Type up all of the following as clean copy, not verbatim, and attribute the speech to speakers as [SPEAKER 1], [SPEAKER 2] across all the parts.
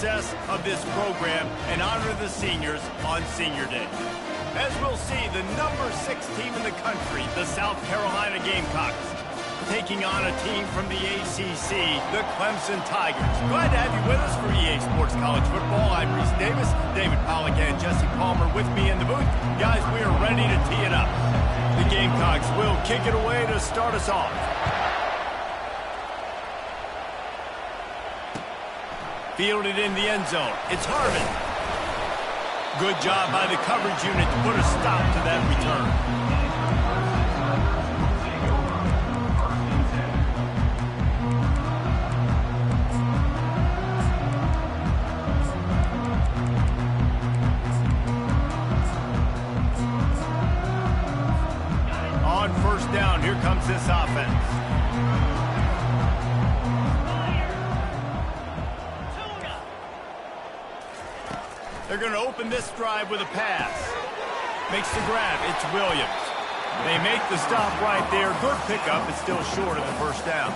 [SPEAKER 1] success of this program and honor the seniors on Senior Day. As we'll see, the number 6 team in the country, the South Carolina Gamecocks, taking on a team from the ACC, the Clemson Tigers. Glad to have you with us for EA Sports College Football. I'm Reese Davis, David Pollack and Jesse Palmer with me in the booth. Guys, we are ready to tee it up. The Gamecocks will kick it away to start us off. Fielded in the end zone. It's Harvin. Good job by the coverage unit to put a stop to that return. On first down, here comes this offense. They're going to open this drive with a pass. Makes the grab. It's Williams. They make the stop right there. Good pickup. It's still short of the first down.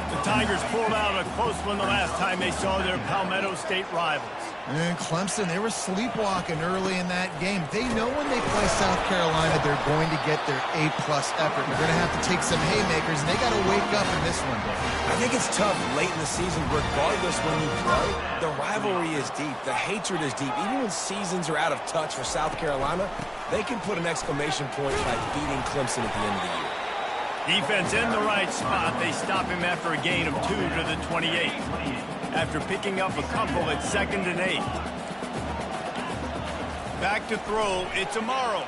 [SPEAKER 1] The Tigers pulled out a close one the last time they saw their Palmetto State rivals.
[SPEAKER 2] And Clemson, they were sleepwalking early in that game. They know when they play South Carolina, they're going to get their A-plus effort. They're going to have to take some haymakers, and they got to wake up in this one.
[SPEAKER 3] I think it's tough late in the season, regardless when you play. The rivalry is deep. The hatred is deep. Even when seasons are out of touch for South Carolina, they can put an exclamation point by beating Clemson at the end of the year.
[SPEAKER 1] Defense in the right spot. They stop him after a gain of 2 to the 28. After picking up a couple at 2nd and 8. Back to throw. It's Amaro.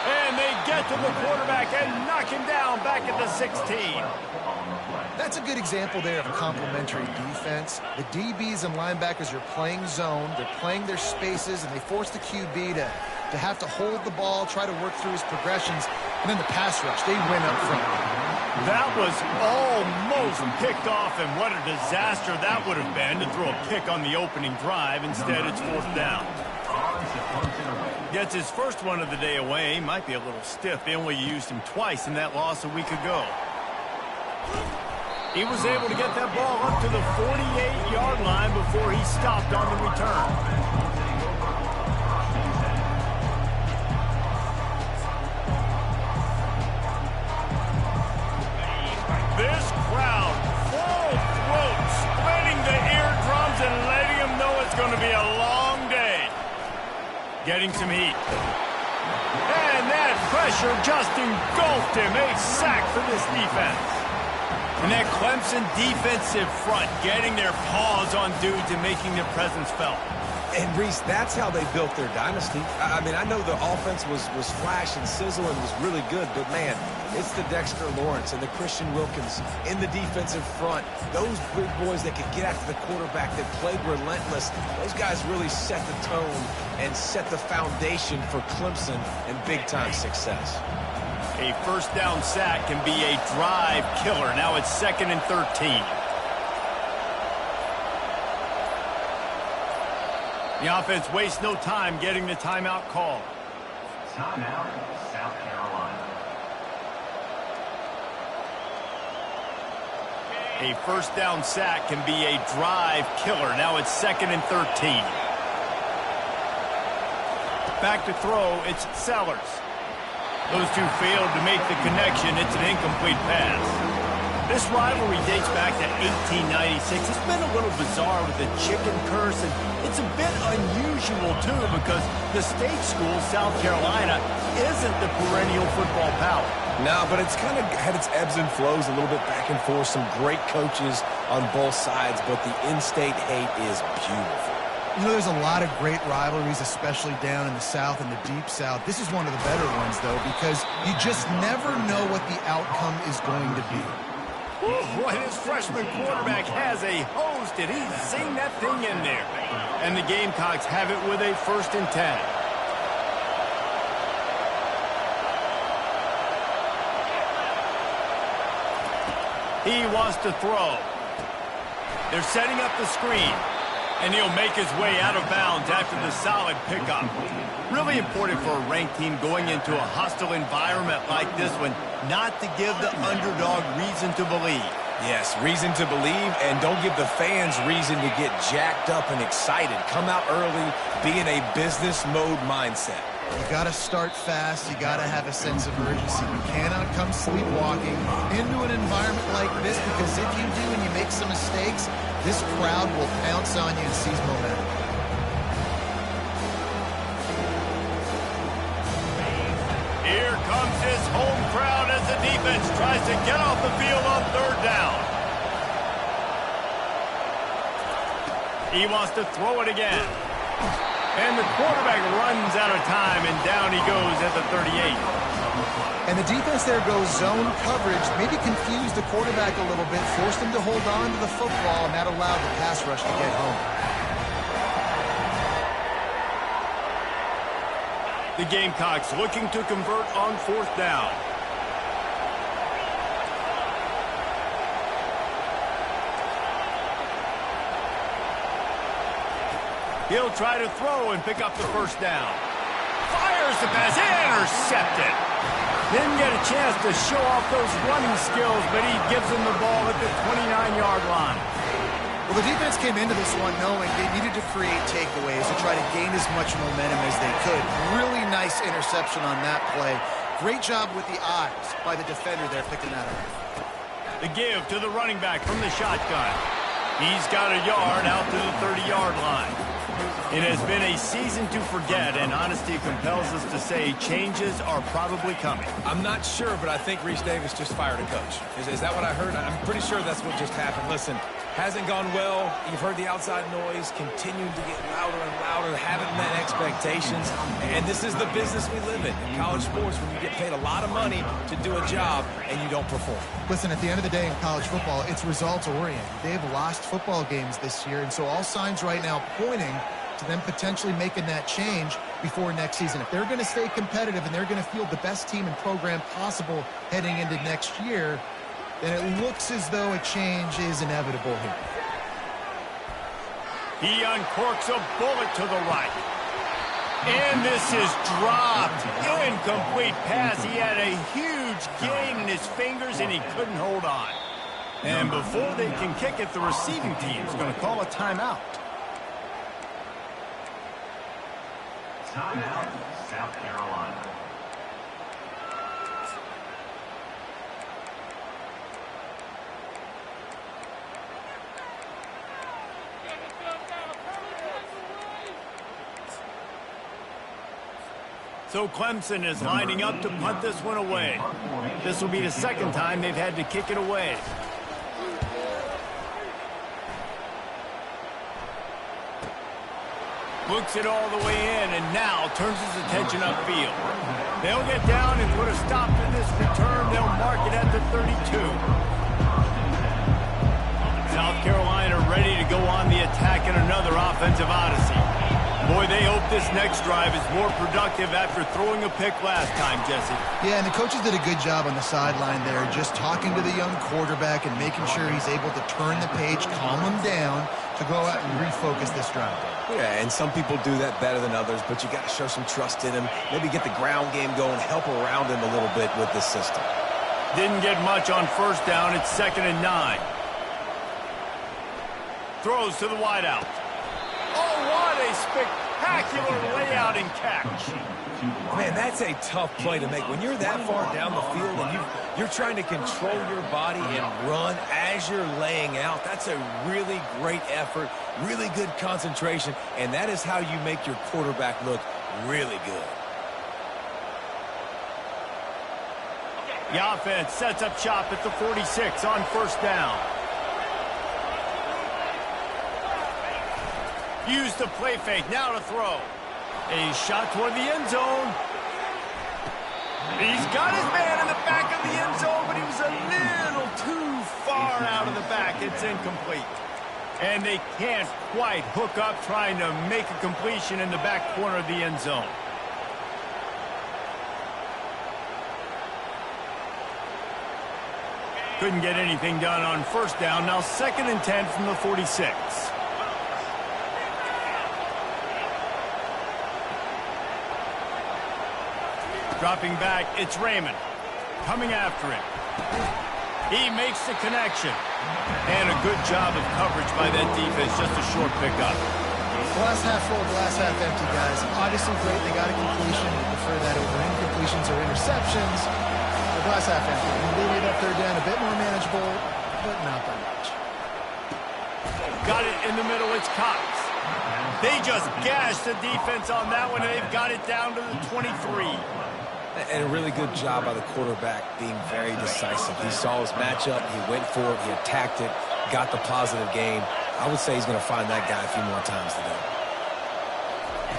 [SPEAKER 1] And they get to the quarterback and knock him down back at the 16.
[SPEAKER 2] That's a good example there of complementary defense. The DBs and linebackers are playing zone. They're playing their spaces, and they force the QB to have to hold the ball, try to work through his progressions, and then the pass rush. They win up front.
[SPEAKER 1] That was almost picked off, and what a disaster that would have been to throw a pick on the opening drive. Instead, it's 4th down. Gets his first one of the day away. Might be a little stiff. They only used him twice in that loss a week ago. He was able to get that ball up to the 48-yard line before he stopped on the return. This crowd, full throat, splitting the eardrums and letting them know it's going to be a long day. Getting some heat. And that pressure just engulfed him. A sack for this defense. And that Clemson defensive front getting their paws on dudes and making their presence felt.
[SPEAKER 3] And, Reese, that's how they built their dynasty. I mean, I know the offense was flash and sizzle and was really good, but, man, it's the Dexter Lawrence and the Christian Wilkins in the defensive front. Those big boys that could get after the quarterback, that played relentless, those guys really set the tone and set the foundation for Clemson and big-time success.
[SPEAKER 1] A first down sack can be a drive killer. Now it's 2nd and 13. The offense wastes no time getting the timeout call.
[SPEAKER 4] Timeout, South Carolina.
[SPEAKER 1] A first down sack can be a drive killer. Now it's 2nd and 13. Back to throw, it's Sellers. Those two failed to make the connection. It's an incomplete pass. This rivalry dates back to 1896. It's been a little bizarre with the chicken curse, and it's a bit unusual, too, because the state school, South Carolina, isn't the perennial football power.
[SPEAKER 3] No, but it's kind of had its ebbs and flows, a little bit back and forth, some great coaches on both sides, but the in-state hate is beautiful.
[SPEAKER 2] You know, there's a lot of great rivalries, especially down in the South and the Deep South. This is one of the better ones, though, because you just never know what the outcome is going to be.
[SPEAKER 1] Boy, this freshman quarterback has a hose. Did he sing that thing in there? And the Gamecocks have it with a 1st and 10. He wants to throw. They're setting up the screen. And he'll make his way out of bounds after the solid pickup. Really important for a ranked team going into a hostile environment like this one, not to give the underdog reason to believe.
[SPEAKER 3] Yes, reason to believe, and don't give the fans reason to get jacked up and excited. Come out early, be in a business mode mindset.
[SPEAKER 2] You got to start fast. You got to have a sense of urgency. You cannot come sleepwalking into an environment like this, because if you do and you make some mistakes, this crowd will pounce on you and seize momentum.
[SPEAKER 1] Here comes his home crowd as the defense tries to get off the field on third down. He wants to throw it again. And the quarterback runs out of time, and down he goes at the 38.
[SPEAKER 2] And the defense there goes zone coverage, maybe confused the quarterback a little bit, forced him to hold on to the football, and that allowed the pass rush to get home.
[SPEAKER 1] The Gamecocks looking to convert on fourth down. He'll try to throw and pick up the first down. Fires the pass, intercepted. Didn't get a chance to show off those running skills, but he gives him the ball at the 29-yard line.
[SPEAKER 2] Well, the defense came into this one knowing they needed to create takeaways to try to gain as much momentum as they could. Really nice interception on that play. Great job with the eyes by the defender there picking that up.
[SPEAKER 1] The give to the running back from the shotgun. He's got a yard out to the 30-yard line. It has been a season to forget, and honesty compels us to say changes are probably coming.
[SPEAKER 3] I'm not sure, but I think Reese Davis just fired a coach. Is that what I heard? I'm pretty sure that's what just happened. Listen, hasn't gone well. You've heard the outside noise, continuing to get louder and louder, haven't met expectations. And this is the business we live in college sports, when you get paid a lot of money to do a job and you don't perform.
[SPEAKER 2] Listen, at the end of the day in college football, it's results-oriented. They've lost football games this year, and so all signs right now pointing to them potentially making that change before next season. If they're going to stay competitive and they're going to field the best team and program possible heading into next year, then it looks as though a change is inevitable here.
[SPEAKER 1] He uncorks a bullet to the right. And this is dropped. Incomplete pass. He had a huge gain in his fingers, and he couldn't hold on. And before they can kick it, the receiving team is going to call a timeout.
[SPEAKER 4] Timeout, South Carolina.
[SPEAKER 1] So Clemson is lining up to punt this one away. This will be the second time they've had to kick it away. Looks it all the way in, and now turns his attention upfield. They'll get down and put a stop to this return. They'll mark it at the 32. South Carolina ready to go on the attack in another offensive odyssey. Boy, they hope this next drive is more productive after throwing a pick last time, Jesse.
[SPEAKER 2] Yeah, and the coaches did a good job on the sideline there, just talking to the young quarterback and making sure he's able to turn the page, calm him down to go out and refocus this drive.
[SPEAKER 3] Yeah, and some people do that better than others, but you got to show some trust in him. Maybe get the ground game going, help around him a little bit with this system.
[SPEAKER 1] Didn't get much on first down. It's 2nd and 9. Throws to the wideout. Oh, what a spectacular layout and catch.
[SPEAKER 3] Man, that's a tough play to make. When you're that far down the field and you're trying to control your body and run as you're laying out, that's a really great effort, really good concentration, and that is how you make your quarterback look really good.
[SPEAKER 1] The offense sets up shop at the 46 on first down. Use the play fake, now to throw. A shot toward the end zone. He's got his man in the back of the end zone, but he was a little too far out of the back. It's incomplete. And they can't quite hook up trying to make a completion in the back corner of the end zone. Couldn't get anything done on first down. Now 2nd and 10 from the 46. Dropping back, it's Raymond. Coming after him. He makes the connection. And a good job of coverage by that defense. Just a short pickup.
[SPEAKER 2] Glass half full, glass half empty, guys. Obviously great. They got a completion. We prefer that over incompletions or interceptions. The glass half empty. We leave it up there down a bit more manageable, but not by much.
[SPEAKER 1] Got it in the middle. It's Cox. They just gashed the defense on that one, and they've got it down to the 23.
[SPEAKER 3] And a really good job by the quarterback being very decisive. He saw his matchup, he went for it, he attacked it, got the positive gain. I would say he's going to find that guy a few more times today.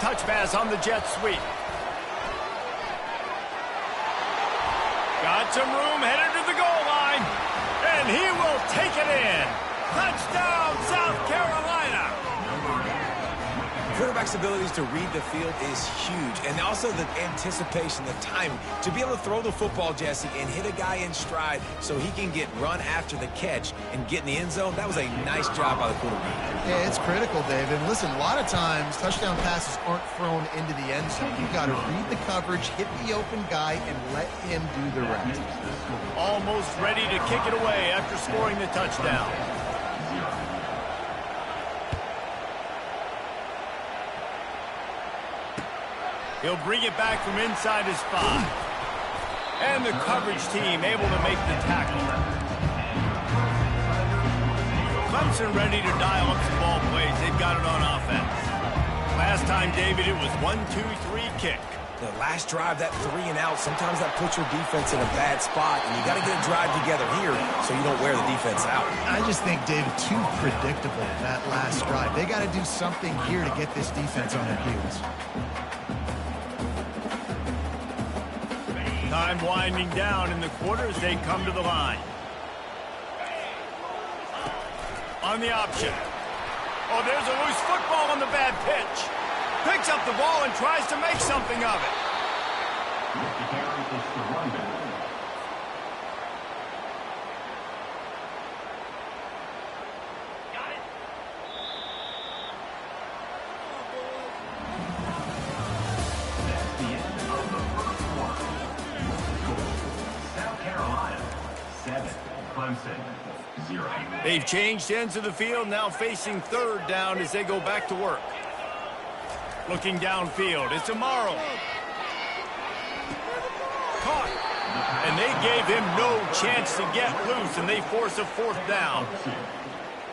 [SPEAKER 1] Touch pass on the jet sweep. Got some room, headed to the goal line, and he will take it in. Touchdown, South Carolina.
[SPEAKER 3] Quarterback's abilities to read the field is huge, and also the anticipation, the timing. To be able to throw the football, Jesse, and hit a guy in stride so he can get run after the catch and get in the end zone, that was a nice job by the quarterback.
[SPEAKER 2] Yeah, it's critical, Dave. And listen, a lot of times touchdown passes aren't thrown into the end zone. You've got to read the coverage, hit the open guy, and let him do the rest.
[SPEAKER 1] Almost ready to kick it away after scoring the touchdown. He'll bring it back from inside his 5. And the coverage team able to make the tackle. Clemson ready to dial up some ball plays. They've got it on offense. Last time, David, it was 1-2-3 kick.
[SPEAKER 3] The last drive, that 3 and out, sometimes that puts your defense in a bad spot, and you got to get a drive together here so you don't wear the defense out.
[SPEAKER 2] I just think, Dave, too predictable, that last drive. They got to do something here to get this defense on their heels.
[SPEAKER 1] Time winding down in the quarter as they come to the line. On the option. Oh, there's a loose football on the bad pitch. Picks up the ball and tries to make something of it. They've changed ends of the field, now facing third down as they go back to work. Looking downfield, it's Amaro. Caught. And they gave him no chance to get loose, and they force a 4th down.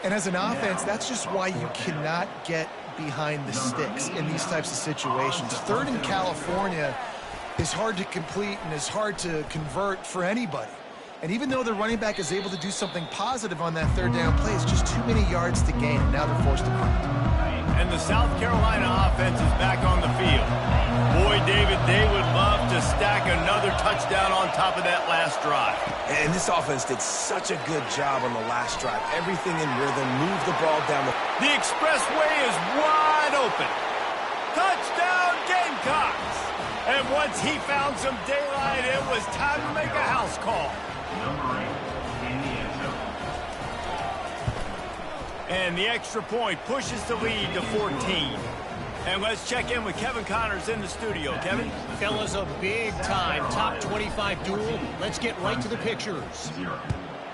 [SPEAKER 2] And as an offense, that's just why you cannot get behind the sticks in these types of situations. Third in California is hard to complete and is hard to convert for anybody. And even though the running back is able to do something positive on that 3rd down play, it's just too many yards to gain, and now they're forced to punt.
[SPEAKER 1] And the South Carolina offense is back on the field. Boy, David, they would love to stack another touchdown on top of that last drive.
[SPEAKER 3] And this offense did such a good job on the last drive. Everything in rhythm, moved the ball down the...
[SPEAKER 1] The expressway is wide open. Touchdown, Gamecocks! And once he found some daylight, it was time to make a house call. And the extra point pushes the lead to 14. And let's check in with Kevin Connors in the studio. Kevin?
[SPEAKER 5] Fellas, a big-time top 25 duel. Let's get right to the pictures.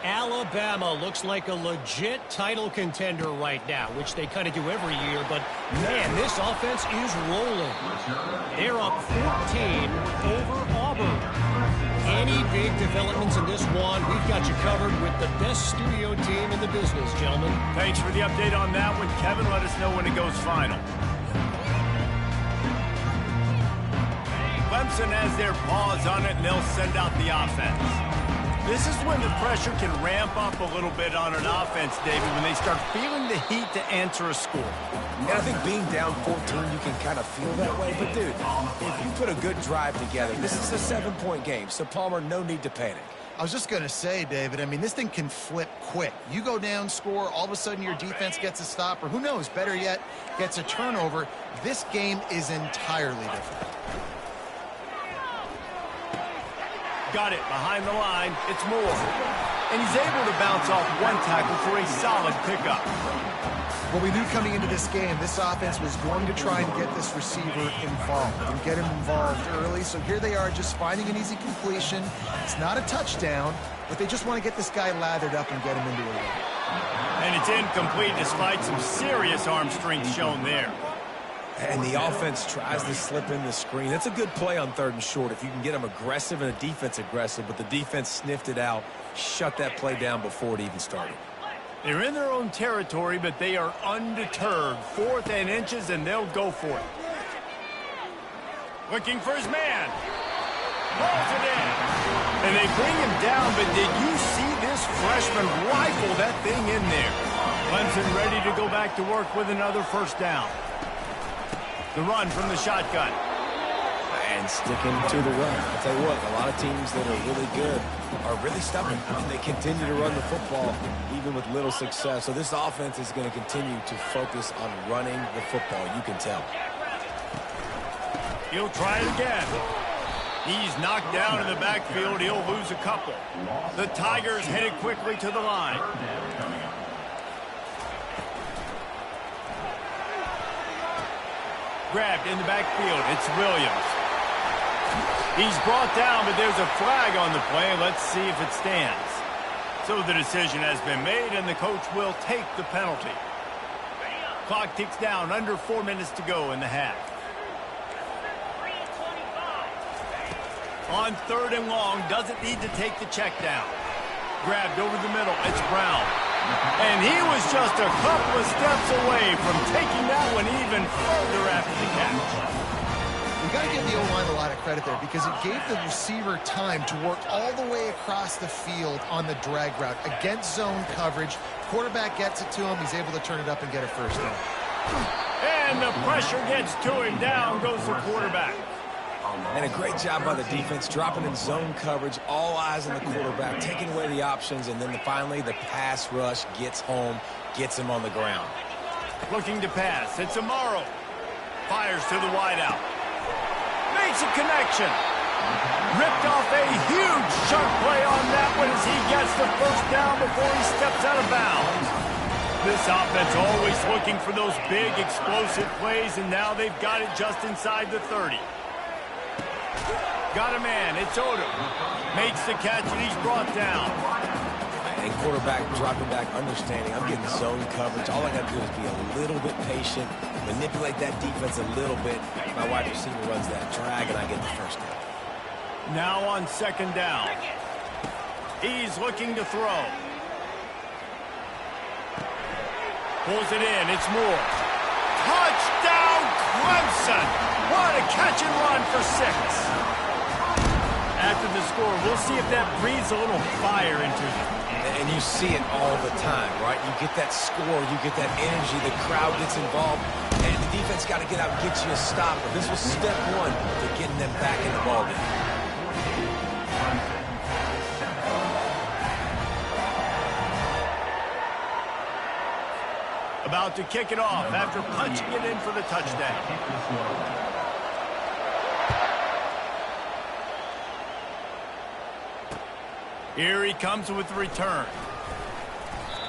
[SPEAKER 5] Alabama looks like a legit title contender right now, which they kind of do every year. But, man, this offense is rolling. They're up 14 over Auburn. Any big developments in this one, we've got you covered with the best studio team in the business, gentlemen.
[SPEAKER 1] Thanks for the update on that one, Kevin. Let us know when it goes final. Clemson has their paws on it, and they'll send out the offense. This is when the pressure can ramp up a little bit on an offense, David, when they start feeling the heat to answer a score.
[SPEAKER 3] And I think being down 14, you can kind of feel that way. But, dude, if you put a good drive together, this is a 7-point game. So, Palmer, no need to panic.
[SPEAKER 2] I was just going to say, David, I mean, this thing can flip quick. You go down, score, all of a sudden your defense gets a stop, or who knows, better yet, gets a turnover. This game is entirely different.
[SPEAKER 1] Got it behind the line. It's Moore. And he's able to bounce off one tackle for a solid pickup.
[SPEAKER 2] Well, we knew coming into this game, this offense was going to try and get this receiver involved and get him involved early. So here they are just finding an easy completion. It's not a touchdown, but they just want to get this guy lathered up and get him into a run.
[SPEAKER 1] And it's incomplete despite some serious arm strength shown there.
[SPEAKER 3] And the offense tries to slip in the screen. That's a good play on 3rd and short if you can get them aggressive and a defense aggressive, but the defense sniffed it out, shut that play down before it even started.
[SPEAKER 1] They're in their own territory, but they are undeterred. 4th and inches, and they'll go for it. Looking for his man. Rolls it in. And they bring him down, but did you see this freshman rifle that thing in there? Clemson ready to go back to work with another 1st down. The run from the shotgun.
[SPEAKER 3] And sticking to the run. I'll tell you what, a lot of teams that are really good are really stubborn, and they continue to run the football even with little success. So this offense is going to continue to focus on running the football. You can tell.
[SPEAKER 1] He'll try it again. He's knocked down in the backfield. He'll lose a couple. The Tigers headed quickly to the line. Grabbed in the backfield. It's Williams. He's brought down, but there's a flag on the play. Let's see if it stands. So the decision has been made, and the coach will take the penalty. Clock ticks down. Under 4 minutes to go in the half. On 3rd and long, doesn't need to take the check down. Grabbed over the middle. It's Brown. And he was just a couple of steps away from taking that one even further after the catch.
[SPEAKER 2] We got to give the O-line a lot of credit there because it gave the receiver time to work all the way across the field on the drag route against zone coverage. Quarterback gets it to him. He's able to turn it up and get a 1st down.
[SPEAKER 1] And the pressure gets to him. Down goes the quarterback.
[SPEAKER 3] And a great job by the defense, dropping in zone coverage, all eyes on the quarterback, taking away the options, and then finally the pass rush gets home, gets him on the ground.
[SPEAKER 1] Looking to pass. It's Amaro. Fires to the wideout. Makes a connection. Ripped off a huge chunk play on that one as he gets the 1st down before he steps out of bounds. This offense always looking for those big, explosive plays, and now they've got it just inside the 30. Got a man. It's Odom. Makes the catch, and he's brought down.
[SPEAKER 3] And quarterback dropping back, understanding I'm getting zone coverage. All I got to do is be a little bit patient, manipulate that defense a little bit. My wide receiver runs that drag, and I get the 1st down.
[SPEAKER 1] Now on 2nd down. He's looking to throw. Pulls it in. It's Moore. Touchdown, Clemson! What a catch and run for 6. After the score, we'll see if that breathes a little fire into you.
[SPEAKER 3] And you see it all the time, right? You get that score, you get that energy, the crowd gets involved, and the defense got to get out and get you a stop. But this was step 1 to getting them back in the ballgame.
[SPEAKER 1] About to kick it off after punching it in for the touchdown. Here he comes with the return.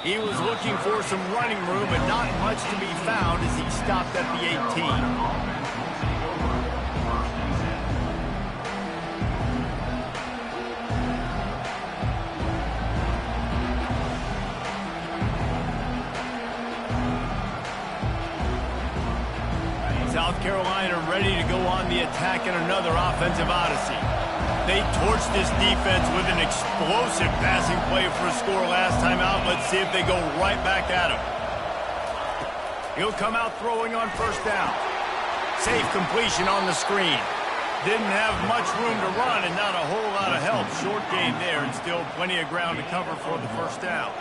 [SPEAKER 1] He was looking for some running room, but not much to be found as he stopped at the 18. South Carolina ready to go on the attack in another offensive odyssey. They torched this defense with an explosive passing play for a score last time out. Let's see if they go right back at him. He'll come out throwing on 1st down. Safe completion on the screen. Didn't have much room to run and not a whole lot of help. Short game there and still plenty of ground to cover for the 1st down.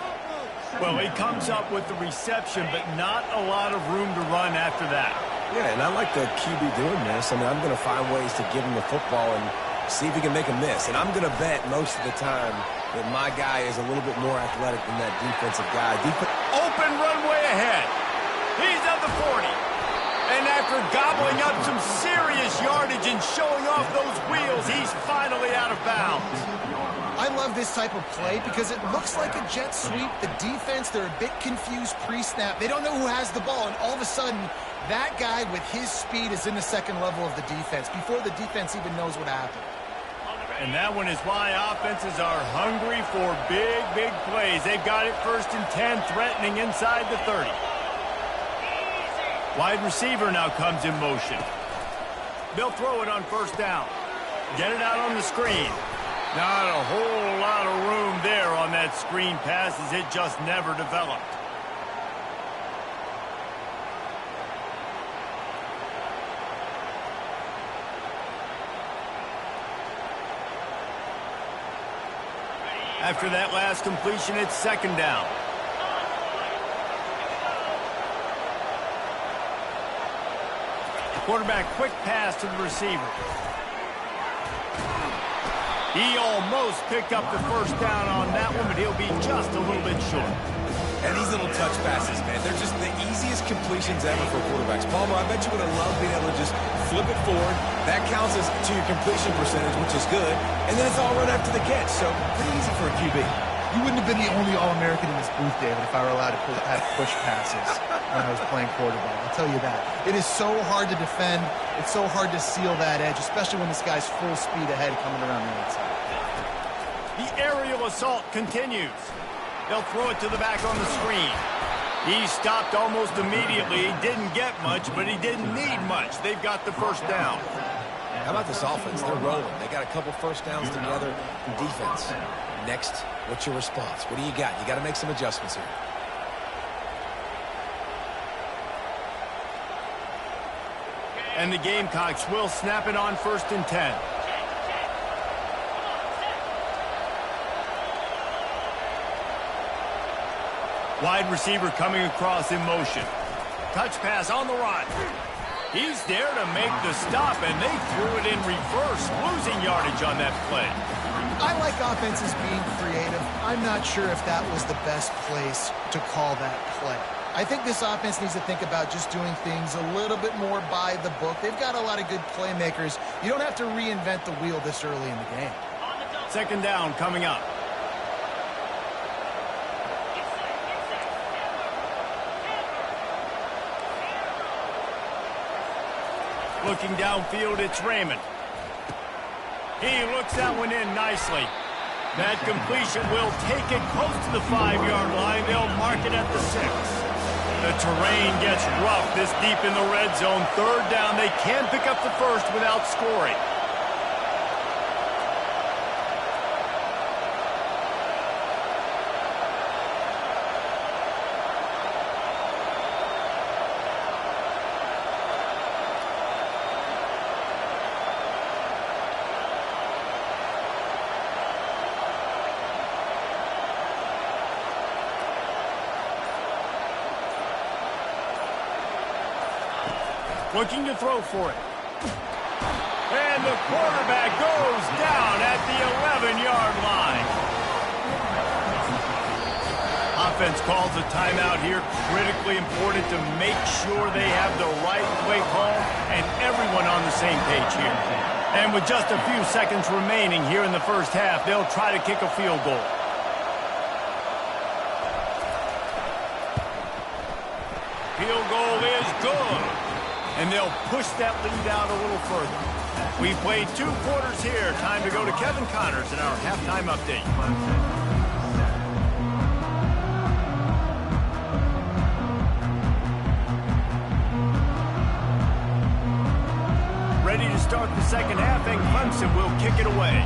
[SPEAKER 1] Well, he comes up with the reception, but not a lot of room to run after that.
[SPEAKER 3] Yeah, and I like the QB doing this. I mean, I'm going to find ways to give him the football and see if he can make a miss. And I'm going to bet most of the time that my guy is a little bit more athletic than that defensive guy.
[SPEAKER 1] Open runway ahead. He's at the 40. And after gobbling up some serious yardage and showing off those wheels, he's finally out of bounds.
[SPEAKER 2] I love this type of play because it looks like a jet sweep. The defense, they're a bit confused pre-snap. They don't know who has the ball, and all of a sudden, that guy with his speed is in the second level of the defense before the defense even knows what happened.
[SPEAKER 1] And that one is why offenses are hungry for big, big plays. They've got it 1st and 10, threatening inside the 30. Wide receiver now comes in motion. They'll throw it on 1st down. Get it out on the screen. Not a whole lot of room there on that screen pass as it just never developed. After that last completion, it's 2nd down. Quarterback quick pass to the receiver. He almost picked up the 1st down on that one, but he'll be just a little bit short.
[SPEAKER 3] And these little touch passes, man, they're just the easiest completions ever for quarterbacks. Palmer, I bet you would have loved being able to just flip it forward. That counts as to your completion percentage, which is good. And then it's all run after the catch, so pretty easy for a QB.
[SPEAKER 2] You wouldn't have been the only All-American in this booth, David, if I were allowed to have push passes when I was playing quarterback. I'll tell you that. It is so hard to defend. It's so hard to seal that edge, especially when this guy's full speed ahead coming around the outside.
[SPEAKER 1] The aerial assault continues. They'll throw it to the back on the screen. He stopped almost immediately. He didn't get much, but he didn't need much. They've got the 1st down.
[SPEAKER 3] How about this offense? They're rolling. They got a couple 1st downs together in defense. Next, what's your response? What do you got? You got to make some adjustments here.
[SPEAKER 1] And the Gamecocks will snap it on 1st and 10. Wide receiver coming across in motion. Touch pass on the run. He's there to make the stop, and they threw it in reverse, losing yardage on that play.
[SPEAKER 2] I like offenses being creative. I'm not sure if that was the best place to call that play. I think this offense needs to think about just doing things a little bit more by the book. They've got a lot of good playmakers. You don't have to reinvent the wheel this early in the game.
[SPEAKER 1] 2nd down coming up. Looking downfield, it's Raymond. He looks that one in nicely. That completion will take it close to the 5-yard line. They'll mark it at the 6. The terrain gets rough this deep in the red zone. 3rd down, they can pick up the 1st without scoring. Looking to throw for it. And the quarterback goes down at the 11-yard line. Offense calls a timeout here. Critically important to make sure they have the right play call and everyone on the same page here. And with just a few seconds remaining here in the 1st half, they'll try to kick a field goal. Field goal is good. And they'll push that lead out a little further. We've played 2 quarters here. Time to go to Kevin Connors in our halftime update. Ready to start the 2nd half, and Clemson will kick it away.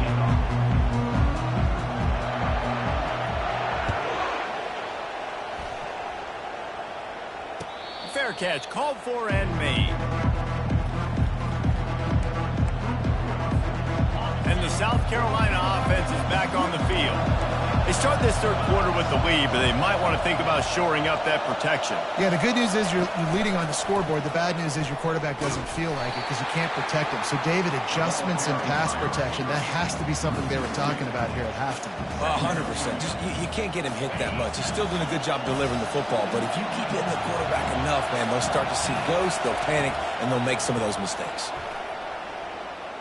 [SPEAKER 1] Fair catch, called for and made. And the South Carolina offense is back on the field. They start this third quarter with the lead, but they might want to think about shoring up that protection.
[SPEAKER 2] Yeah, the good news is you're leading on the scoreboard. The bad news is your quarterback doesn't feel like it because you can't protect him. So, David, adjustments in pass protection, that has to be something they were talking about here at halftime.
[SPEAKER 3] 100%. Just, you can't get him hit that much. He's still doing a good job delivering the football, but if you keep hitting the quarterback enough, man, they'll start to see ghosts, they'll panic, and they'll make some of those mistakes.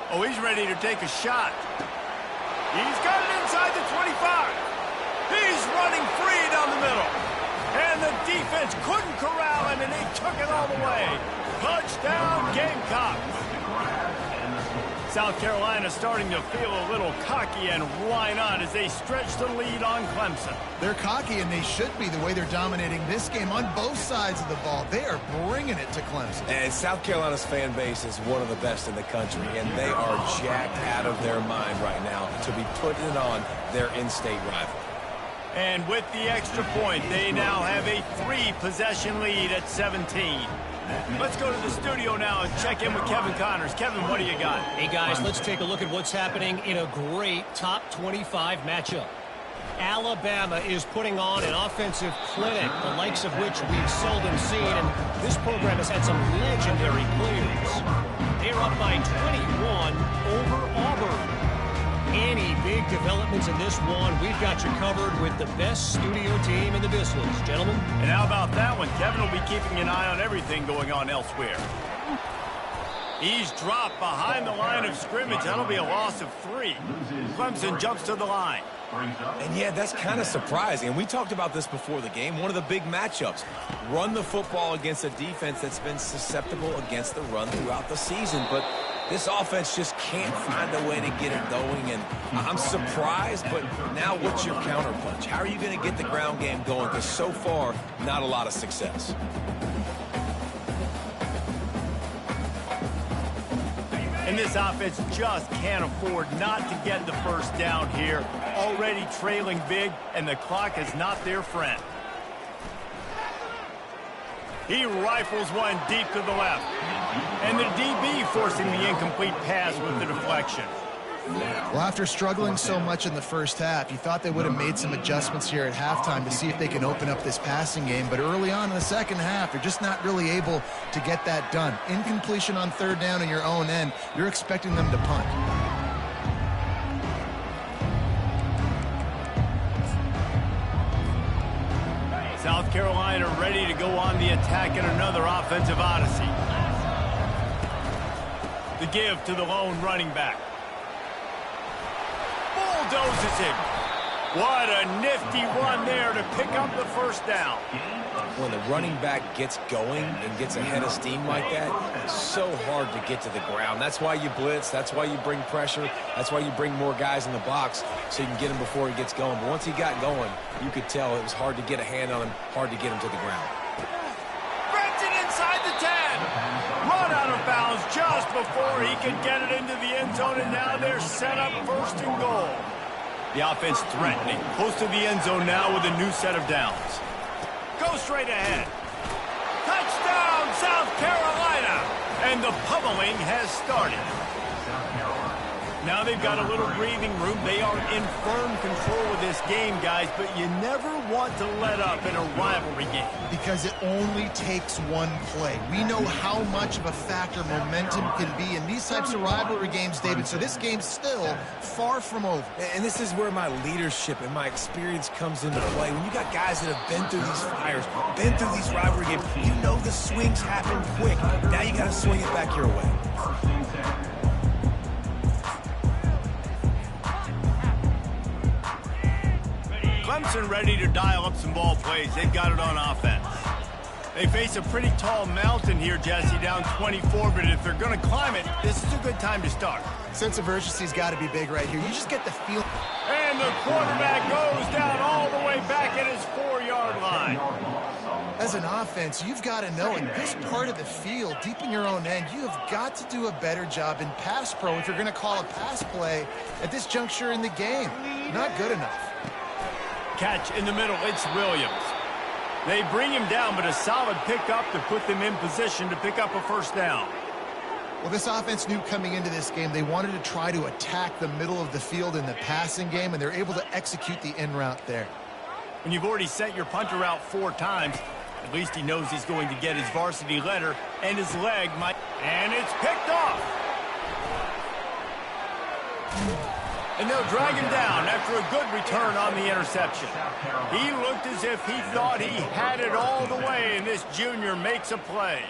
[SPEAKER 1] Oh, he's ready to take a shot. He's got it inside the 25. He's running free down the middle. And the defense couldn't corral him, and they took it all the way. Touchdown, Gamecocks. South Carolina starting to feel a little cocky, and why not, as they stretch the lead on Clemson.
[SPEAKER 2] They're cocky, and they should be the way they're dominating this game on both sides of the ball. They are bringing it to Clemson.
[SPEAKER 3] And South Carolina's fan base is one of the best in the country, and they are jacked out of their mind right now to be putting it on their in-state rival.
[SPEAKER 1] And with the extra point, they now have a 3-possession lead at 17. Let's go to the studio now and check in with Kevin Connors. Kevin, what do you got?
[SPEAKER 5] Hey, guys, let's take a look at what's happening in a great top 25 matchup. Alabama is putting on an offensive clinic, the likes of which we've seldom seen, and this program has had some legendary players. They're up by 21 over Auburn. Any big developments in this one, we've got you covered with the best studio team in the business, gentlemen.
[SPEAKER 1] And how about that one? Kevin will be keeping an eye on everything going on elsewhere. He's dropped behind the line of scrimmage. That'll be a loss of 3. Clemson jumps to the line.
[SPEAKER 3] And yeah, that's kind of surprising. And we talked about this before the game. One of the big matchups. Run the football against a defense that's been susceptible against the run throughout the season. But this offense just can't find a way to get it going. And I'm surprised, but now what's your counterpunch? How are you going to get the ground game going? Because so far, not a lot of success.
[SPEAKER 1] And this offense just can't afford not to get the first down here. Already trailing big, and the clock is not their friend. He rifles one deep to the left. And the DB forcing the incomplete pass with the deflection.
[SPEAKER 2] Well, after struggling so much in the first half, you thought they would have made some adjustments here at halftime to see if they can open up this passing game. But early on in the second half, they're just not really able to get that done. Incompletion on third down in your own end, you're expecting them to punt.
[SPEAKER 1] South Carolina ready to go on the attack in another offensive odyssey. The give to the lone running back. Bulldozes him. What a nifty run there to pick up the first down.
[SPEAKER 3] When the running back gets going and gets ahead of steam like that, it's so hard to get to the ground. That's why you blitz. That's why you bring pressure. That's why you bring more guys in the box so you can get him before he gets going. But once he got going, you could tell it was hard to get a hand on him, hard to get him to the ground.
[SPEAKER 1] Benton inside the 10. Run out of bounds just before he could get it into the end zone, and now they're set up first and goal. The offense threatening, close to the end zone now with a new set of downs. Go straight ahead. Touchdown, South Carolina! And the pummeling has started. Now they've got a little breathing room. They are in firm control of this game, guys, but you never want to let up in a rivalry game.
[SPEAKER 2] Because it only takes one play. We know how much of a factor momentum can be in these types of rivalry games, David, so this game's still far from over.
[SPEAKER 3] And this is where my leadership and my experience comes into play. When you got guys that have been through these fires, been through these rivalry games, you know the swings happen quick. Now you got to swing it back your way.
[SPEAKER 1] Clemson ready to dial up some ball plays. They've got it on offense. They face a pretty tall mountain here, Jesse, down 24, but if they're going to climb it, this is a good time to start.
[SPEAKER 2] Sense of urgency's got to be big right here. You just get the feel.
[SPEAKER 1] And the quarterback goes down all the way back at his 4-yard line.
[SPEAKER 2] As an offense, you've got to know in this part of the field, deep in your own end, you have got to do a better job in pass pro if you're going to call a pass play at this juncture in the game. Not good enough.
[SPEAKER 1] Catch in the middle, it's Williams. They bring him down, but a solid pickup to put them in position to pick up a first down.
[SPEAKER 2] Well, this offense knew coming into this game they wanted to try to attack the middle of the field in the passing game, and they're able to execute the in route there.
[SPEAKER 1] When you've already sent your punter out 4 times, at least he knows he's going to get his varsity letter, and his leg might... And it's picked off! And they'll drag him down after a good return on the interception. He looked as if he thought he had it all the way, and this junior makes a play.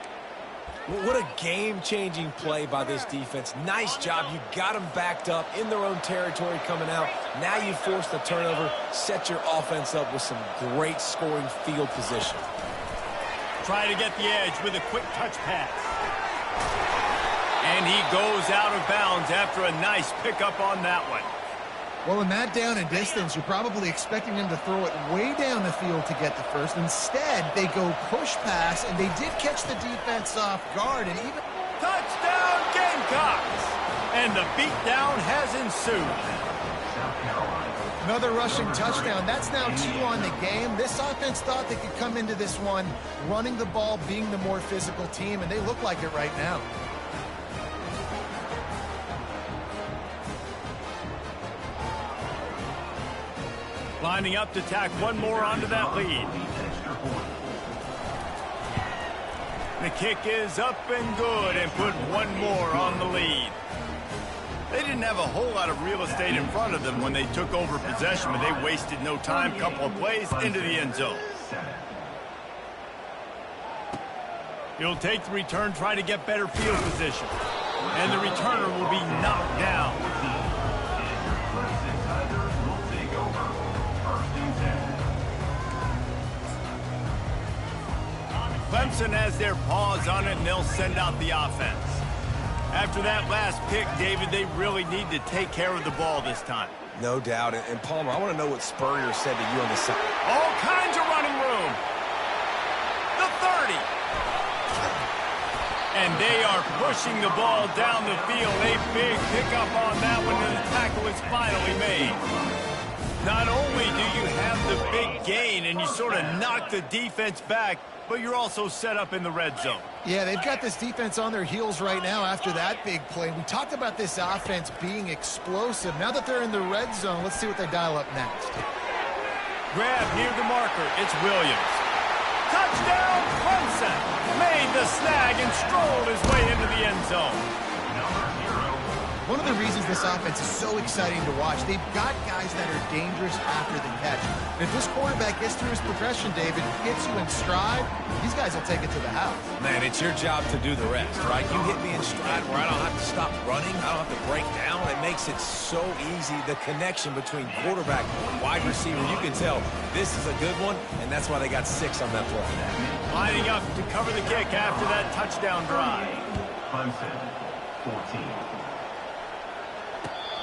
[SPEAKER 3] What a game-changing play by this defense. Nice job. You got them backed up in their own territory coming out. Now you force the turnover, set your offense up with some great scoring field position.
[SPEAKER 1] Try to get the edge with a quick touch pass. And he goes out of bounds after a nice pickup on that one.
[SPEAKER 2] Well, in that down and distance, you're probably expecting him to throw it way down the field to get the first. Instead, they go push pass, and they did catch the defense off guard. And even
[SPEAKER 1] touchdown Gamecocks! And the beatdown has ensued.
[SPEAKER 2] Another rushing touchdown. That's now 2 on the game. This offense thought they could come into this one running the ball, being the more physical team, and they look like it right now.
[SPEAKER 1] Lining up to tack one more onto that lead. The kick is up and good and put one more on the lead. They didn't have a whole lot of real estate in front of them when they took over possession, but they wasted no time. Couple of plays into the end zone. He'll take the return, try to get better field position. And the returner will be knocked down. Clemson has their paws on it, and they'll send out the offense. After that last pick, David, they really need to take care of the ball this time.
[SPEAKER 3] No doubt. And Palmer, I want to know what Spurrier said to you on the side.
[SPEAKER 1] All kinds of running room. The 30. And they are pushing the ball down the field. A big pickup on that one, and the tackle is finally made. Not only do you have the big gain and you sort of knock the defense back, but you're also set up in the red zone.
[SPEAKER 2] Yeah, they've got this defense on their heels right now after that big play. We talked about this offense being explosive. Now that they're in the red zone, let's see what they dial up next.
[SPEAKER 1] Grab near the marker. It's Williams. Touchdown, Clemson! Made the snag and strolled his way into the end zone.
[SPEAKER 2] One of the reasons this offense is so exciting to watch, they've got guys that are dangerous after the catch. And if this quarterback gets through his progression, David, hits you in stride, these guys will take it to the house.
[SPEAKER 3] Man, it's your job to do the rest, right? You hit me in stride where I don't have to stop running, I don't have to break down. It makes it so easy, the connection between quarterback and wide receiver. You can tell this is a good one, and that's why they got 6 on that play.
[SPEAKER 1] Lining up to cover the kick after that touchdown drive.
[SPEAKER 4] Clemson, 14.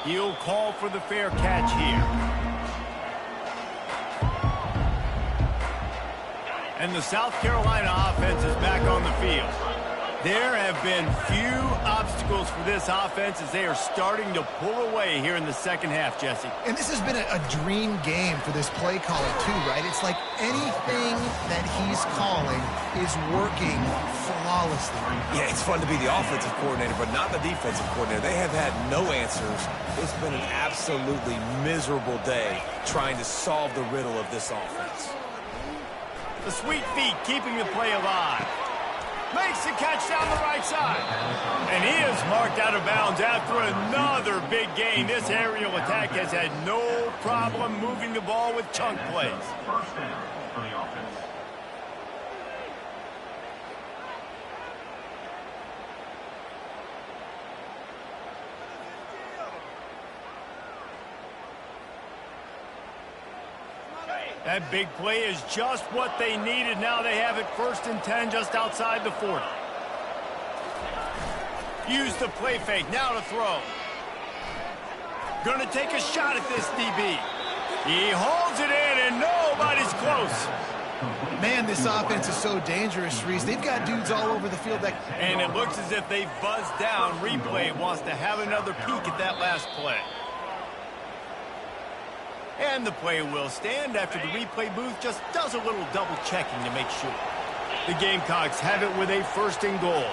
[SPEAKER 1] He'll call for the fair catch here. And the South Carolina offense is back on the field. There have been few obstacles for this offense as they are starting to pull away here in the second half, Jesse.
[SPEAKER 2] And this has been a dream game for this play caller, too, right? It's like anything that he's calling is working flawlessly.
[SPEAKER 3] Yeah, it's fun to be the offensive coordinator, but not the defensive coordinator. They have had no answers. It's been an absolutely miserable day trying to solve the riddle of this offense.
[SPEAKER 1] The sweet feet keeping the play alive. Makes the catch down the right side. And he is marked out of bounds after another big gain. This aerial attack has had no problem moving the ball with chunk plays.
[SPEAKER 4] First down for the offense.
[SPEAKER 1] That big play is just what they needed. Now they have it 1st and 10 just outside the 40. Use the play fake. Now to throw. Going to take a shot at this DB. He holds it in, and nobody's close.
[SPEAKER 2] Man, this offense is so dangerous, Reese. They've got dudes all over the field that...
[SPEAKER 1] And it looks as if they've buzzed down. Replay wants to have another peek at that last play. And the play will stand after the replay booth just does a little double checking to make sure. The Gamecocks have it with a 1st and goal.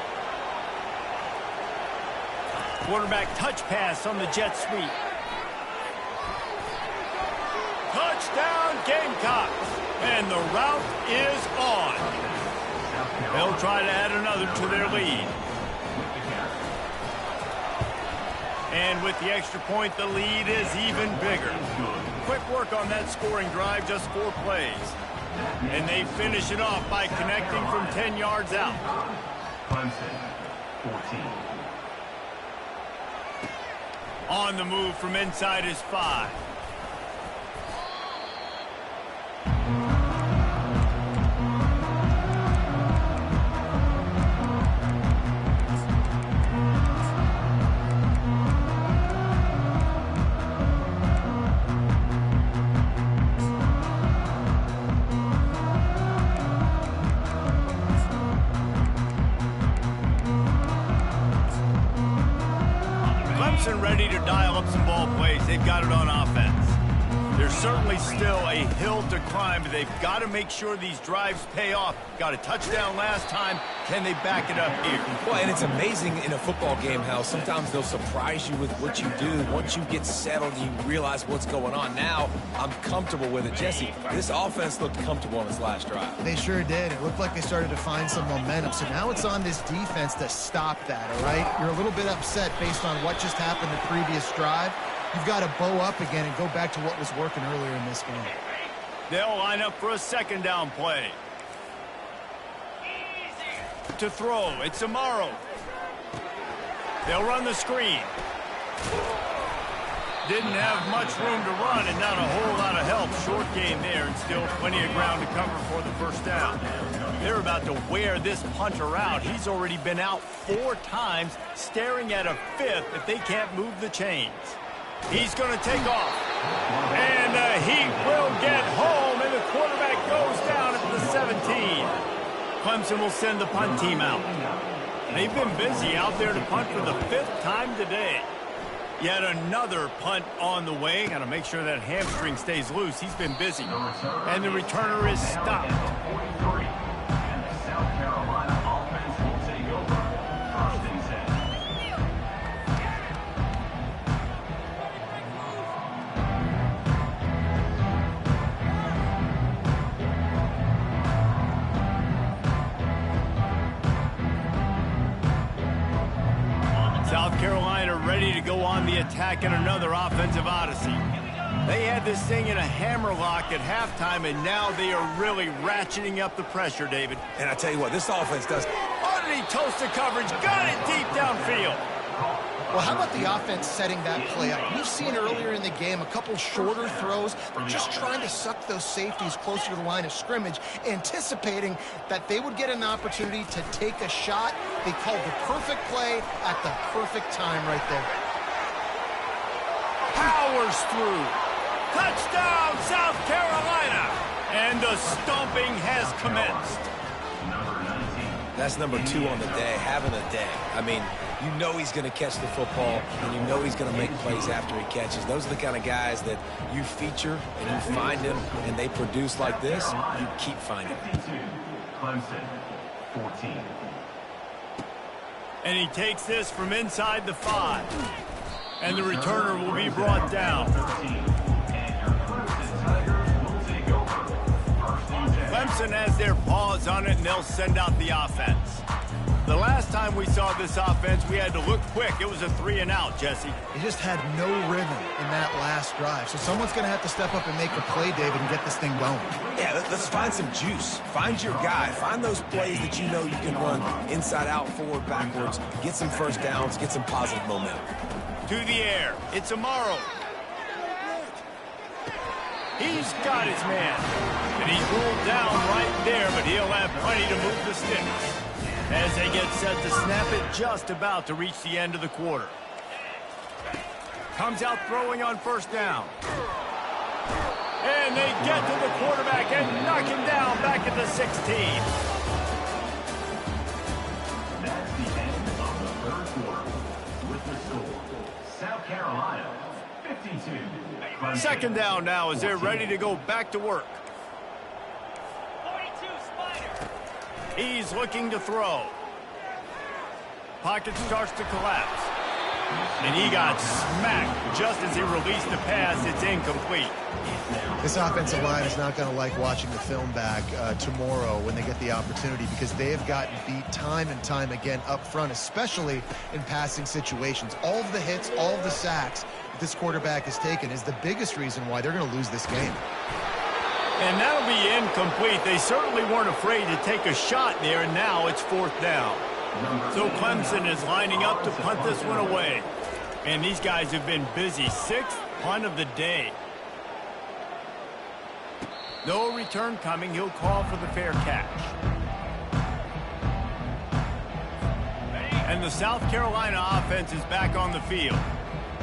[SPEAKER 1] Quarterback touch pass on the jet sweep. Touchdown Gamecocks. And the route is on. They'll try to add another to their lead. And with the extra point, the lead is even bigger. Quick work on that scoring drive, just 4 plays. And they finish it off by connecting from 10 yards out.
[SPEAKER 4] Clemson, 14.
[SPEAKER 1] On the move from inside his 5. Ready to dial up some ball plays. They've got it on offense. There's certainly still a hill to climb, but they've got to make sure these drives pay off. Got a touchdown last time. Can they back it up here?
[SPEAKER 3] Well, and it's amazing in a football game how sometimes they'll surprise you with what you do. Once you get settled, you realize what's going on. Now, I'm comfortable with it. Jesse, this offense looked comfortable on this last drive.
[SPEAKER 2] They sure did. It looked like they started to find some momentum. So now it's on this defense to stop that, all right? You're a little bit upset based on what just happened the previous drive. You've got to bow up again and go back to what was working earlier in this game.
[SPEAKER 1] They'll line up for a second down play. To throw, it's Amaro. They'll run the screen. Didn't have much room to run and not a whole lot of help. Short game there and still plenty of ground to cover for the first down. They're about to wear this punter out. He's already been out 4 times, staring at a 5th if they can't move the chains. He's going to take off. And he will get home, and the quarterback goes down at the 17. Clemson will send the punt team out. They've been busy out there to punt for the 5th time today. Yet another punt on the way. Got to make sure that hamstring stays loose. He's been busy. And the returner is stopped.
[SPEAKER 4] 43. And the South Carolina offense will take over. 1st and 10.
[SPEAKER 1] South Carolina ready to go on the attack in another offensive odyssey. They had this thing in a hammerlock at halftime, and now they are really ratcheting up the pressure, David.
[SPEAKER 3] And I tell you what, this offense does.
[SPEAKER 1] Underneath toasted coverage, got it deep downfield.
[SPEAKER 2] Well, how about the offense setting that play up? We've seen earlier in the game a couple shorter throws. They're just trying to suck those safeties closer to the line of scrimmage, anticipating that they would get an opportunity to take a shot. They called the perfect play at the perfect time right there.
[SPEAKER 1] Powers through. Touchdown, South Carolina. And the stomping has commenced.
[SPEAKER 3] That's number 2 on the day, having a day. I mean, you know he's going to catch the football, and you know he's going to make plays after he catches. Those are the kind of guys that you feature, and you find them, and they produce like this, you keep finding them.
[SPEAKER 4] 52. Clemson, 14.
[SPEAKER 1] And he takes this from inside the 5. And the returner will be brought down.
[SPEAKER 4] 13. And your Clemson Tigers will take over. 1st and 10.
[SPEAKER 1] Clemson has their paws on it, and they'll send out the offense. The last time we saw this offense, we had to look quick. It was a 3-and-out, Jesse.
[SPEAKER 2] He just had no rhythm in that last drive. So someone's going to have to step up and make a play, David, and get this thing going.
[SPEAKER 3] Yeah, let's find some juice. Find your guy. Find those plays that you know you can run inside out, forward, backwards. Get some first downs. Get some positive momentum.
[SPEAKER 1] To the air. It's Amaro. He's got his man. And he's ruled down right there, but he'll have plenty to move the sticks. As they get set to snap it, just about to reach the end of the quarter. Comes out throwing on 1st down. And they get to the quarterback and knock him down back at the 16.
[SPEAKER 4] That's the end of the 3rd quarter. With the score, South Carolina, 52. Clemson,
[SPEAKER 1] 2nd down now as they're ready to go back to work. He's looking to throw. Pocket starts to collapse. And he got smacked just as he released the pass. It's incomplete.
[SPEAKER 2] This offensive line is not going to like watching the film back tomorrow when they get the opportunity, because they have gotten beat time and time again up front, especially in passing situations. All of the hits, all of the sacks that this quarterback has taken is the biggest reason why they're going to lose this game.
[SPEAKER 1] And that'll be incomplete. They certainly weren't afraid to take a shot there, and now it's 4th down. So Clemson is lining up to punt this one away. And these guys have been busy. 6th punt of the day. No return coming. He'll call for the fair catch. And the South Carolina offense is back on the field.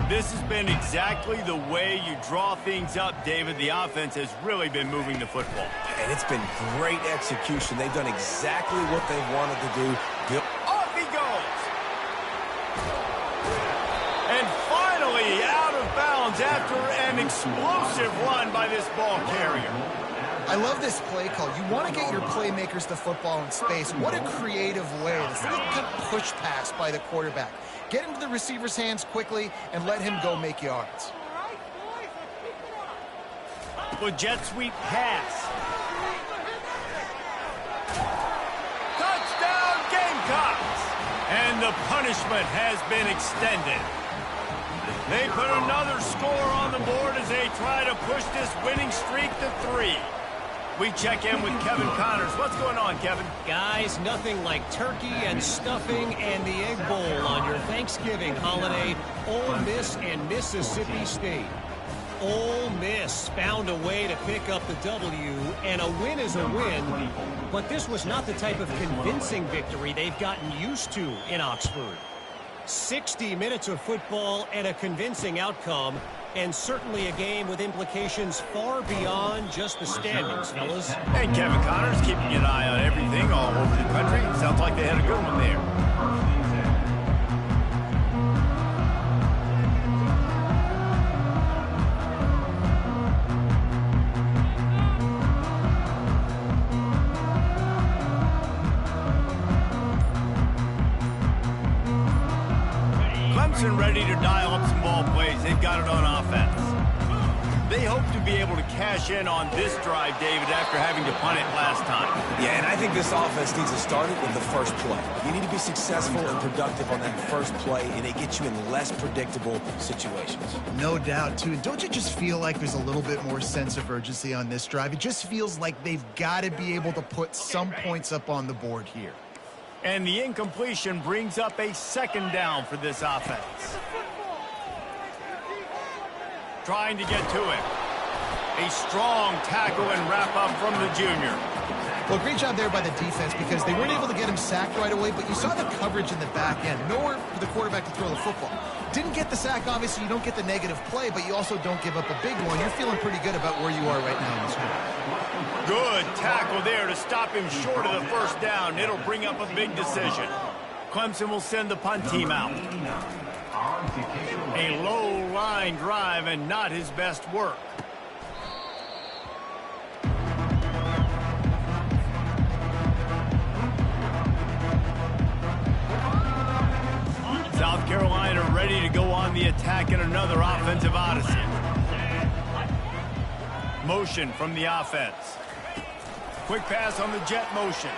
[SPEAKER 1] This has been exactly the way you draw things up, David. The offense has really been moving the football.
[SPEAKER 3] And it's been great execution. They've done exactly what they wanted to do.
[SPEAKER 1] Off he goes! And finally out of bounds after an explosive run by this ball carrier.
[SPEAKER 2] I love this play call. You want to get your playmakers the football in space. What a creative way. This little kind of push pass by the quarterback. Get into the receiver's hands quickly and let him go make yards.
[SPEAKER 1] With jet sweep pass. Touchdown Gamecocks! And the punishment has been extended. They put another score on the board as they try to push this winning streak to 3. We check in with Kevin Connors. What's going on, Kevin?
[SPEAKER 5] Guys, nothing like turkey and stuffing and the Egg Bowl on your Thanksgiving holiday. Ole Miss and Mississippi State. Ole Miss found a way to pick up the W, and a win is a win. But this was not the type of convincing victory they've gotten used to in Oxford. 60 minutes of football and a convincing outcome, and certainly a game with implications far beyond just the standings, fellas.
[SPEAKER 1] Hey, Kevin Connors keeping an eye on everything all over the country. Sounds like they had a good one there. Clemson ready to dial up some ball plays. They've got it on offense. They hope to be able to cash in on this drive, David, after having to punt it last time.
[SPEAKER 3] Yeah, and I think this offense needs to start it with the first play. You need to be successful and productive on that first play, and it gets you in less predictable situations.
[SPEAKER 2] No doubt, too. And don't you just feel like there's a little bit more sense of urgency on this drive? It just feels like they've got to be able to put some points up on the board here.
[SPEAKER 1] And the incompletion brings up a 2nd down for this offense. Trying to get to it. A strong tackle and wrap up from the junior.
[SPEAKER 2] Well, great job there by the defense, because they weren't able to get him sacked right away, but you saw the coverage in the back end. Nowhere for the quarterback to throw the football. Didn't get the sack, obviously. You don't get the negative play, but you also don't give up a big one. You're feeling pretty good about where you are right now in this one.
[SPEAKER 1] Good tackle there to stop him short of the 1st down. It'll bring up a big decision. Clemson will send the punt team out. A low-line drive and not his best work. South Carolina ready to go on the attack in another offensive odyssey. Motion from the offense. Quick pass on the jet motion.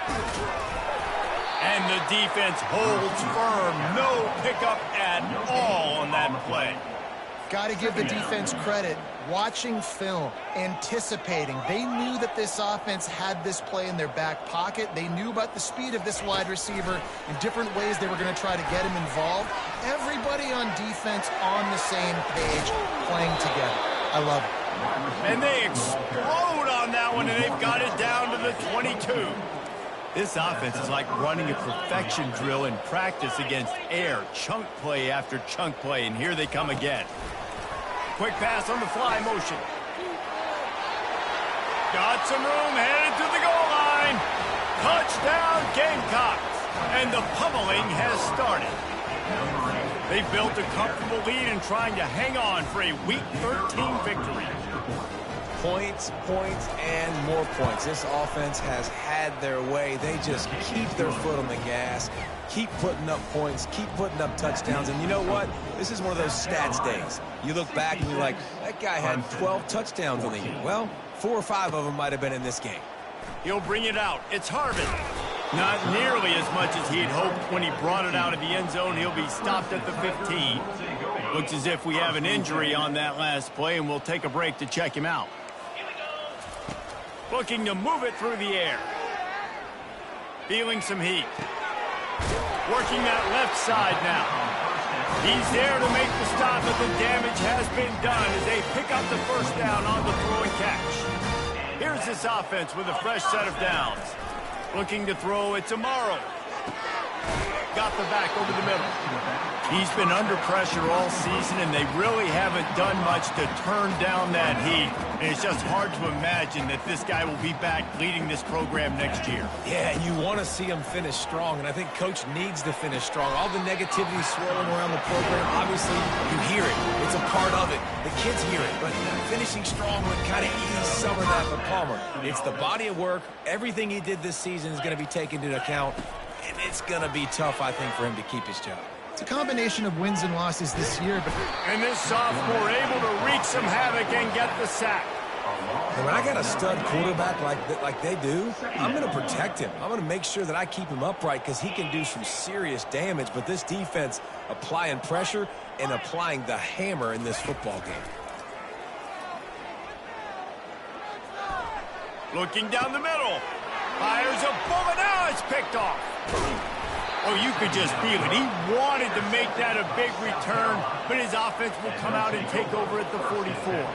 [SPEAKER 1] And the defense holds firm. No pickup at all on that play.
[SPEAKER 2] Got to give the defense credit. Watching film, anticipating. They knew that this offense had this play in their back pocket. They knew about the speed of this wide receiver in different ways they were going to try to get him involved. Everybody on defense on the same page, playing together. I love it.
[SPEAKER 1] And they explode on that one, and they've got it down to the 22. This offense is like running a perfection drill in practice against air. Chunk play after chunk play, and here they come again. Quick pass on the fly motion. Got some room, headed to the goal line. Touchdown Gamecocks. And the pummeling has started. They built a comfortable lead and trying to hang on for a Week 13 victory.
[SPEAKER 3] Points, points, and more points. This offense has had their way. They just keep their foot on the gas, keep putting up points, keep putting up touchdowns. And you know what? This is one of those stats days. You look back and you're like, that guy had 12 touchdowns on the year. Well, 4 or 5 of them might have been in this game.
[SPEAKER 1] He'll bring it out. It's Harvin. Not nearly as much as he had hoped when he brought it out of the end zone. He'll be stopped at the 15. Looks as if we have an injury on that last play, and we'll take a break to check him out. Looking to move it through the air. Feeling some heat. Working that left side now. He's there to make the stop, but the damage has been done as they pick up the first down on the throw and catch. Here's this offense with a fresh set of downs. Looking to throw, it's Amaro. Got the back over the middle. He's been under pressure all season, and they really haven't done much to turn down that heat. And it's just hard to imagine that this guy will be back leading this program next year.
[SPEAKER 3] Yeah, you want to see him finish strong, and I think Coach needs to finish strong. All the negativity swirling around the program, obviously, you hear it. It's a part of it. The kids hear it, but finishing strong would kind of ease some of that for Palmer. It's the body of work. Everything he did this season is going to be taken into account, and it's going to be tough, I think, for him to keep his job.
[SPEAKER 2] It's a combination of wins and losses this year, but
[SPEAKER 1] And this sophomore able to wreak some havoc and get the sack.
[SPEAKER 3] And when I got a stud quarterback like they do, I'm going to protect him. I'm going to make sure that I keep him upright because he can do some serious damage. But this defense applying pressure and applying the hammer in this football game.
[SPEAKER 1] Looking down the middle. Fires a bullet. Now it's picked off. Oh, you could just feel it. He wanted to make that a big return, but his offense will come out and take over at the 44.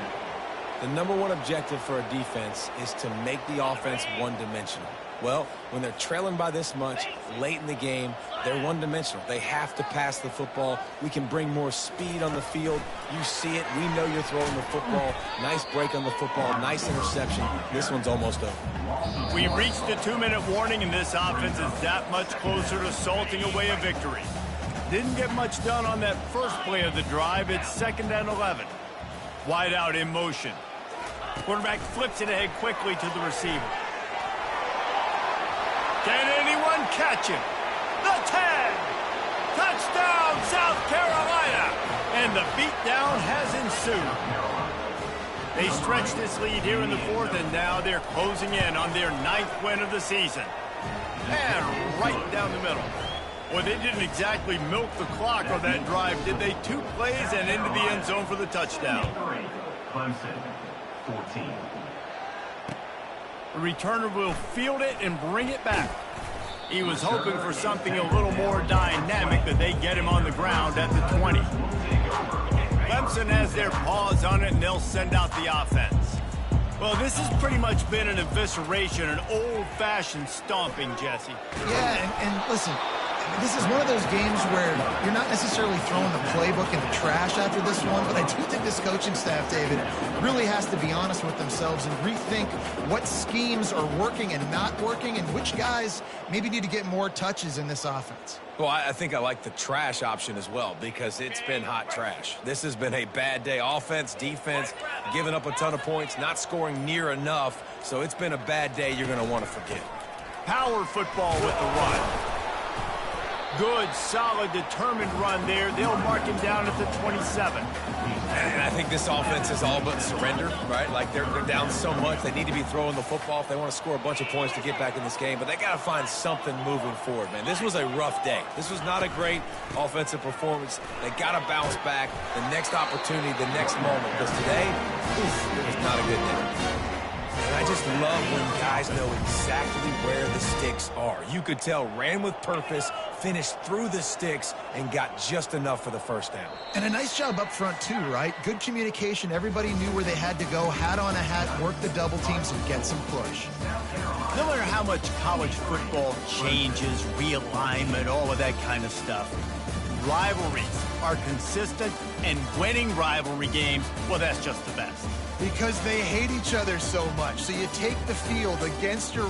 [SPEAKER 3] The number one objective for a defense is to make the offense one-dimensional. Well, when they're trailing by this much late in the game, they're one-dimensional. They have to pass the football. We can bring more speed on the field. You see it. We know you're throwing the football. Nice break on the football. Nice interception. This one's almost over.
[SPEAKER 1] We reached the 2-minute warning, and this offense is that much closer to salting away a victory. Didn't get much done on that first play of the drive. It's 2nd and 11. Wide out in motion. Quarterback flips it ahead quickly to the receiver. Can anyone catch him? The 10! Touchdown, South Carolina! And the beatdown has ensued. They stretch this lead here in the 4th, and now they're closing in on their 9th win of the season. And right down the middle. Well, they didn't exactly milk the clock on that drive, did they? 2 plays and into the end zone for the touchdown.
[SPEAKER 4] Clemson, 14.
[SPEAKER 1] The returner will field it and bring it back. He was hoping for something a little more dynamic, but they get him on the ground at the 20. Clemson has their paws on it, and they'll send out the offense. Well, this has pretty much been an evisceration, an old-fashioned stomping, Jesse.
[SPEAKER 2] yeah, and listen, this is one of those games where you're not necessarily throwing the playbook in the trash after this one, but I do think this coaching staff, David, really has to be honest with themselves and rethink what schemes are working and not working and which guys maybe need to get more touches in this offense.
[SPEAKER 3] Well, I think I like the trash option as well because it's been hot trash. This has been a bad day. Offense, defense, giving up a ton of points, not scoring near enough. So it's been a bad day you're going to want to forget.
[SPEAKER 1] Power football with the run. Good, solid, determined run there. They'll mark him down at the 27.
[SPEAKER 3] And I think this offense is all but surrender, right? Like they're down so much. They need to be throwing the football if they want to score a bunch of points to get back in this game. But they got to find something moving forward, man. This was a rough day. This was not a great offensive performance. They got to bounce back the next opportunity, the next moment. Because today, it was not a good day. And I just love when guys know exactly where the sticks are. You could tell ran with purpose, finished through the sticks, and got just enough for the first down.
[SPEAKER 2] And a nice job up front, too, right? Good communication. Everybody knew where they had to go, hat on a hat, work the double teams, and get some push.
[SPEAKER 1] No matter how much college football changes, realignment, all of that kind of stuff, rivalries are consistent, and winning rivalry games, well, that's just the best.
[SPEAKER 2] Because they hate each other so much. So you take the field against your